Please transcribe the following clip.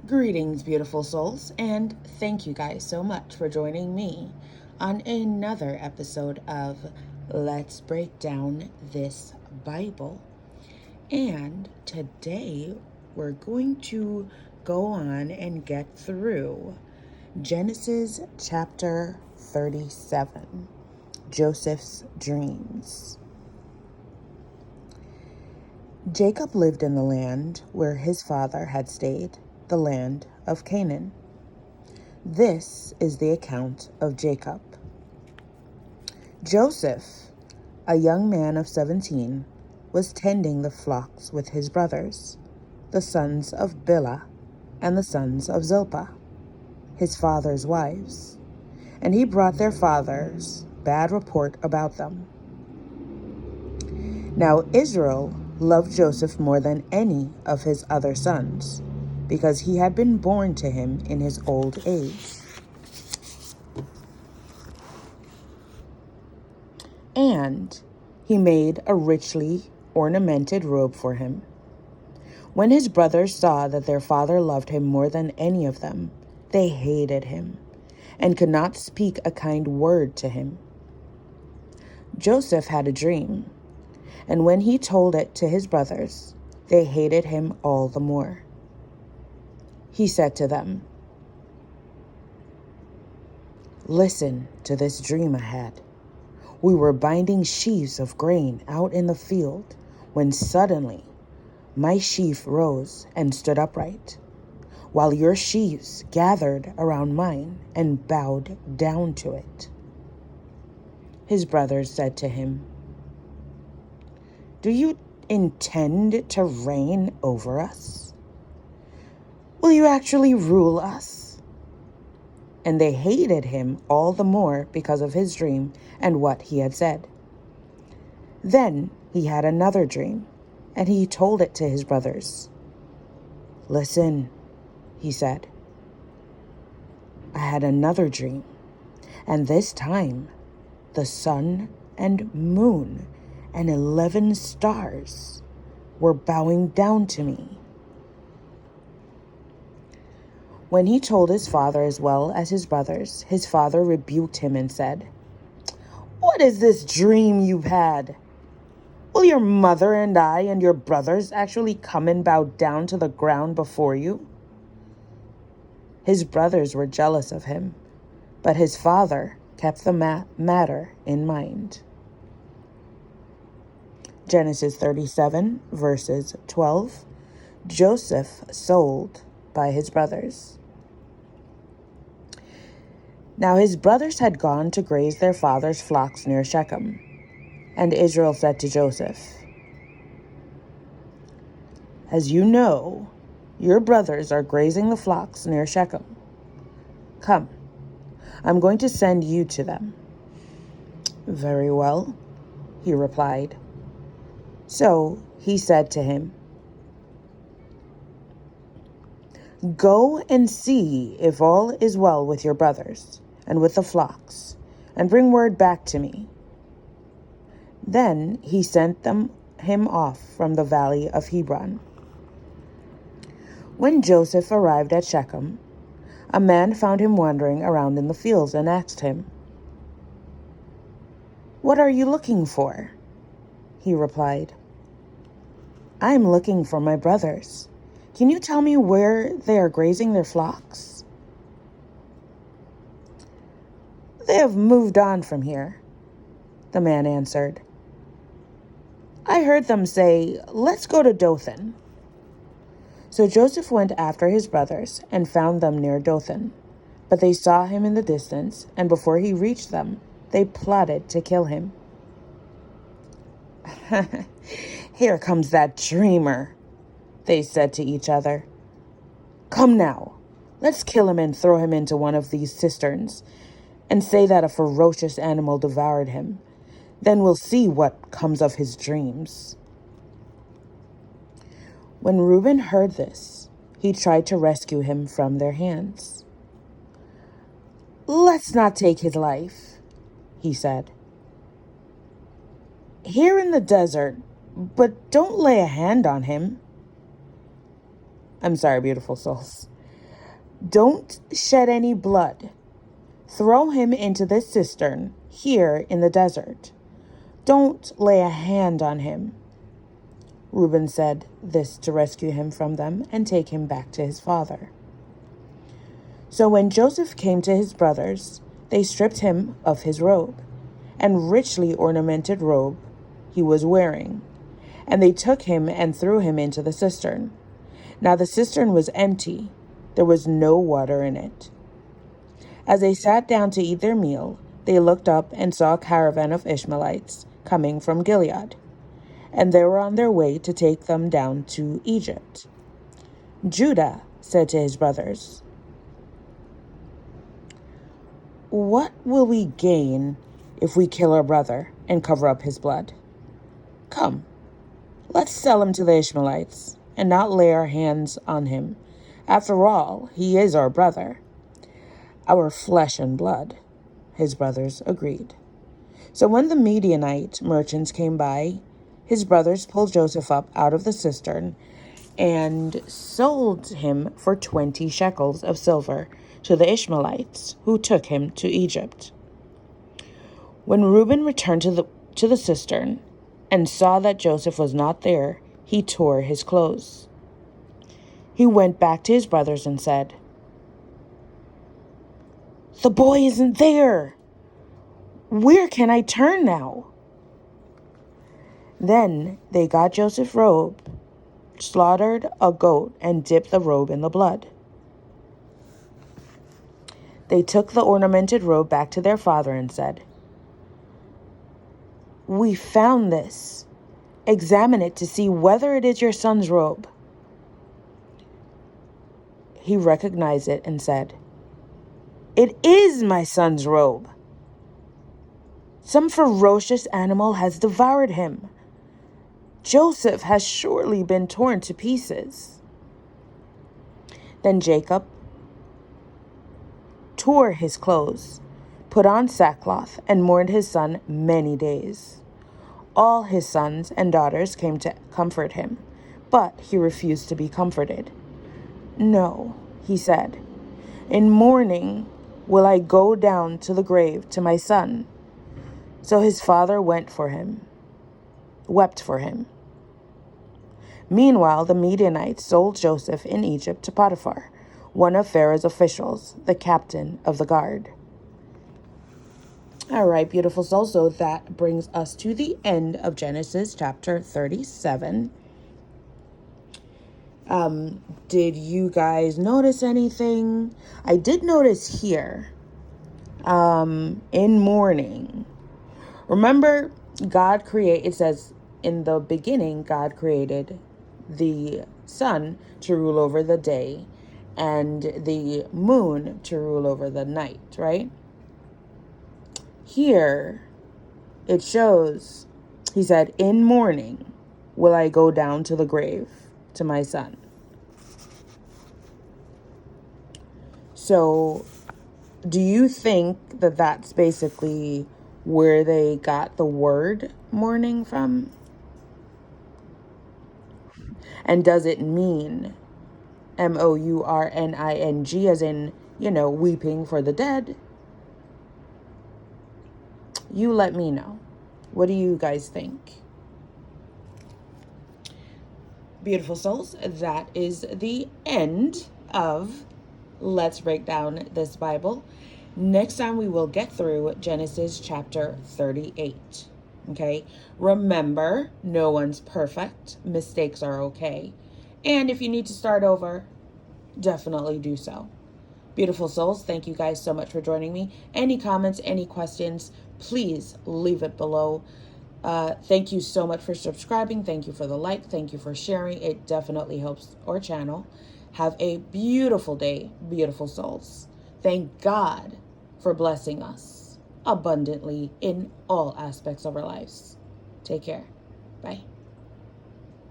Greetings, beautiful souls, and thank you guys so much for joining me on another episode of Let's Break Down This Bible. And today we're going to go on and get through Genesis chapter 37, Joseph's Dreams. Jacob lived in the land where his father had stayed, the land of Canaan. This is the account of Jacob. Joseph, a young man of 17, was tending the flocks with his brothers, the sons of Bilhah and the sons of Zilpah, his father's wives, and he brought their father's bad report about them. Now Israel loved Joseph more than any of his other sons, because he had been born to him in his old age. And he made a richly ornamented robe for him. When his brothers saw that their father loved him more than any of them, they hated him and could not speak a kind word to him. Joseph had a dream, and when he told it to his brothers, they hated him all the more. He said to them, "Listen to this dream I had. We were binding sheaves of grain out in the field when suddenly my sheaf rose and stood upright, while your sheaves gathered around mine and bowed down to it." His brothers said to him, "Do you intend to reign over us? Will you actually rule us?" And they hated him all the more because of his dream and what he had said. Then he had another dream, and he told it to his brothers. "Listen," he said. "I had another dream, and this time the sun and moon and 11 stars were bowing down to me." When he told his father as well as his brothers, his father rebuked him and said, "What is this dream you've had? Will your mother and I and your brothers actually come and bow down to the ground before you?" His brothers were jealous of him, but his father kept the matter in mind. Genesis 37, verses 12. Joseph sold by his brothers. Now his brothers had gone to graze their father's flocks near Shechem. And Israel said to Joseph, "As you know, your brothers are grazing the flocks near Shechem. Come, I'm going to send you to them." "Very well," he replied. So he said to him, "Go and see if all is well with your brothers and with the flocks, and bring word back to me." Then he sent him off from the valley of Hebron. When Joseph arrived at Shechem, a man found him wandering around in the fields and asked him, "What are you looking for?" He replied, "I'm looking for my brothers. Can you tell me where they are grazing their flocks?" "They have moved on from here," the man answered. "I heard them say, 'Let's go to Dothan.'" So Joseph went after his brothers and found them near Dothan. But they saw him in the distance, and before he reached them, they plotted to kill him. "Here comes that dreamer," they said to each other. "Come now, let's kill him and throw him into one of these cisterns, and say that a ferocious animal devoured him. Then we'll see what comes of his dreams." When Reuben heard this, he tried to rescue him from their hands. "Let's not take his life," he said. "Here in the desert, but don't lay a hand on him." I'm sorry, beautiful souls. Don't shed any blood. Throw him into this cistern here in the desert. Don't lay a hand on him." Reuben said this to rescue him from them and take him back to his father. So when Joseph came to his brothers, they stripped him of his robe, and richly ornamented robe he was wearing, and they took him and threw him into the cistern. Now the cistern was empty, there was no water in it. As they sat down to eat their meal, they looked up and saw a caravan of Ishmaelites coming from Gilead, and they were on their way to take them down to Egypt. Judah said to his brothers, "What will we gain if we kill our brother and cover up his blood? Come, let's sell him to the Ishmaelites and not lay our hands on him. After all, he is our brother, our flesh and blood." His brothers agreed. So when the Midianite merchants came by, his brothers pulled Joseph up out of the cistern and sold him for 20 shekels of silver to the Ishmaelites, who took him to Egypt. When Reuben returned to the cistern and saw that Joseph was not there, he tore his clothes. He went back to his brothers and said, "The boy isn't there. Where can I turn now?" Then they got Joseph's robe, slaughtered a goat, and dipped the robe in the blood. They took the ornamented robe back to their father and said, "We found this. Examine it to see whether it is your son's robe." He recognized it and said, "It is my son's robe. Some ferocious animal has devoured him. Joseph has surely been torn to pieces." Then Jacob tore his clothes, put on sackcloth, and mourned his son many days. All his sons and daughters came to comfort him, but he refused to be comforted. "No," he said, "in mourning will I go down to the grave to my son." So his father wept for him. Meanwhile, the Midianites sold Joseph in Egypt to Potiphar, one of Pharaoh's officials, the captain of the guard. All right, beautiful soul. So that brings us to the end of Genesis chapter 37. Did you guys notice anything? I did notice here, in mourning. Remember, it says in the beginning, God created the sun to rule over the day and the moon to rule over the night, right? Here, it shows, he said, "In mourning will I go down to the grave to my son." So, do you think that that's basically where they got the word mourning from? And does it mean mourning, as in, weeping for the dead? You let me know. What do you guys think? Beautiful souls, that is the end of Let's Break Down This Bible. Next time we will get through Genesis chapter 38. Okay? Remember, no one's perfect. Mistakes are okay. And if you need to start over, definitely do so. Beautiful souls, thank you guys so much for joining me. Any comments, any questions, please leave it below. Thank you so much for subscribing. Thank you for the like. Thank you for sharing. It definitely helps our channel. Have a beautiful day, beautiful souls. Thank God for blessing us abundantly in all aspects of our lives. Take care. Bye.